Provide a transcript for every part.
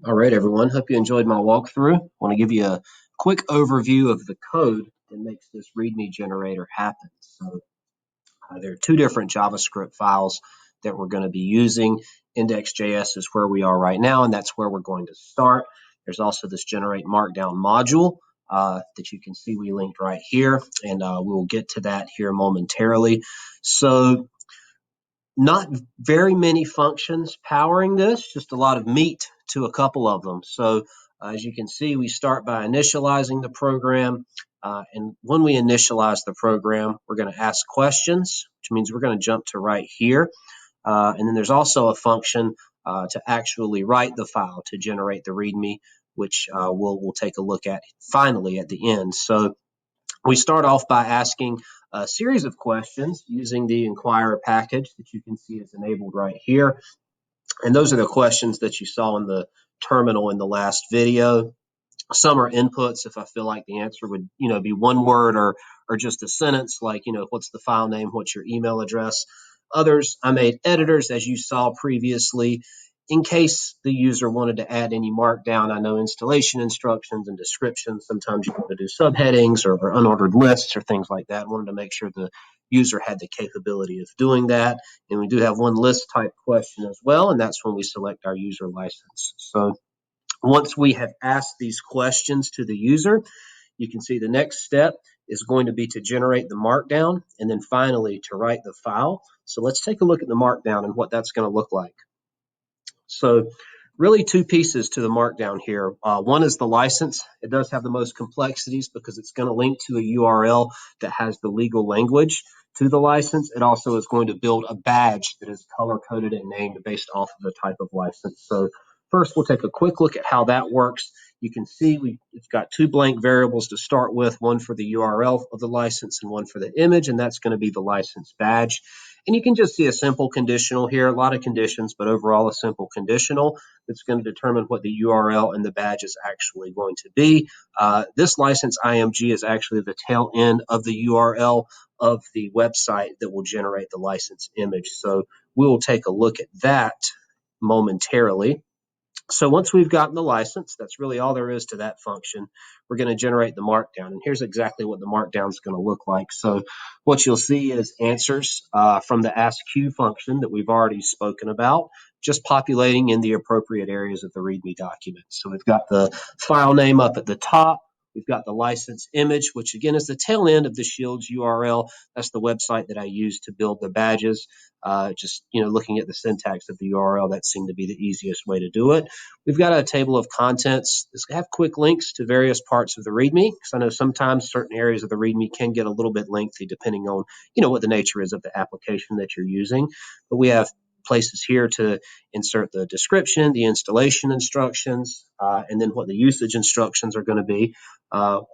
All right, everyone. Hope you enjoyed my walkthrough. I want to give you a quick overview of the code that makes this README generator happen. There are two different JavaScript files that we're going to be using. Index.js is where we are right now, and that's where we're going to start. There's also this generate markdown module that you can see we linked right here, and we will get to that here momentarily. So not very many functions powering this, just a lot of meat to a couple of them. So as you can see, we start by initializing the program. And when we initialize the program, we're going to ask questions, which means we're going to jump to right here. And then there's also a function to actually write the file to generate the README, which we'll take a look at finally at the end. So we start off by asking a series of questions using the inquirer package that you can see is enabled right here. And those are the questions that you saw in the terminal in the last video. Some are inputs if I feel like the answer would, be one word or just a sentence like, what's the file name, what's your email address. Others, I made editors as you saw previously in case the user wanted to add any markdown. I know installation instructions and descriptions. Sometimes you want to do subheadings or unordered lists or things like that. I wanted to make sure the user had the capability of doing that. And we do have one list type question as well, and that's when we select our user license. So once we have asked these questions to the user, you can see the next step is going to be to generate the markdown and then finally to write the file. So let's take a look at the markdown and what that's going to look like. So really two pieces to the markdown here. One is the license. It does have the most complexities because it's going to link to a URL that has the legal language to the license. It also is going to build a badge that is color-coded and named based off of the type of license. So first, we'll take a quick look at how that works. You can see it's got two blank variables to start with, one for the URL of the license and one for the image, and that's going to be the license badge. And you can just see a simple conditional here, a lot of conditions, but overall a simple conditional that's going to determine what the URL and the badge is actually going to be. This license IMG is actually the tail end of the URL of the website that will generate the license image. So we will take a look at that momentarily. So once we've gotten the license, that's really all there is to that function. We're going to generate the markdown. And here's exactly what the markdown is going to look like. So what you'll see is answers from the AskQ function that we've already spoken about, just populating in the appropriate areas of the README document. So we've got the file name up at the top. We've got the license image, which again is the tail end of the Shields URL. That's the website that I use to build the badges. Just looking at the syntax of the URL, that seemed to be the easiest way to do it. We've got a table of contents. This have quick links to various parts of the README, because I know sometimes certain areas of the README can get a little bit lengthy depending on what the nature is of the application that you're using. But we have places here to insert the description, the installation instructions, and then what the usage instructions are going to be.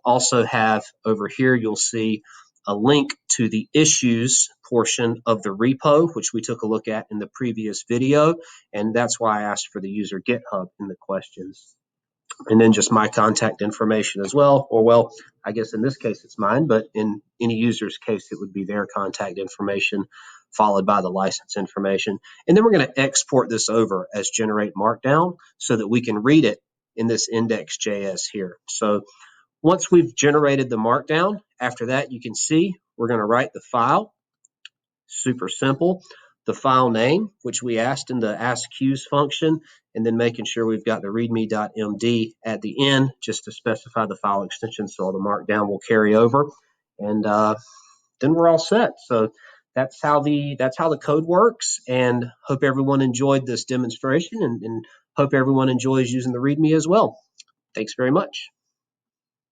Also have over here, you'll see a link to the issues portion of the repo, which we took a look at in the previous video. And that's why I asked for the user GitHub in the questions. And then just my contact information as well. Or, well, I guess in this case it's mine, but in any user's case, it would be their contact information followed by the license information. And then we're going to export this over as generate markdown so that we can read it in this index.js here. So once we've generated the markdown, after that, you can see we're going to write the file. Super simple. The file name, which we asked in the AskQs function, and then making sure we've got the readme.md at the end just to specify the file extension so the markdown will carry over. And then we're all set. So that's how the code works, and hope everyone enjoyed this demonstration and hope everyone enjoys using the README as well. Thanks very much.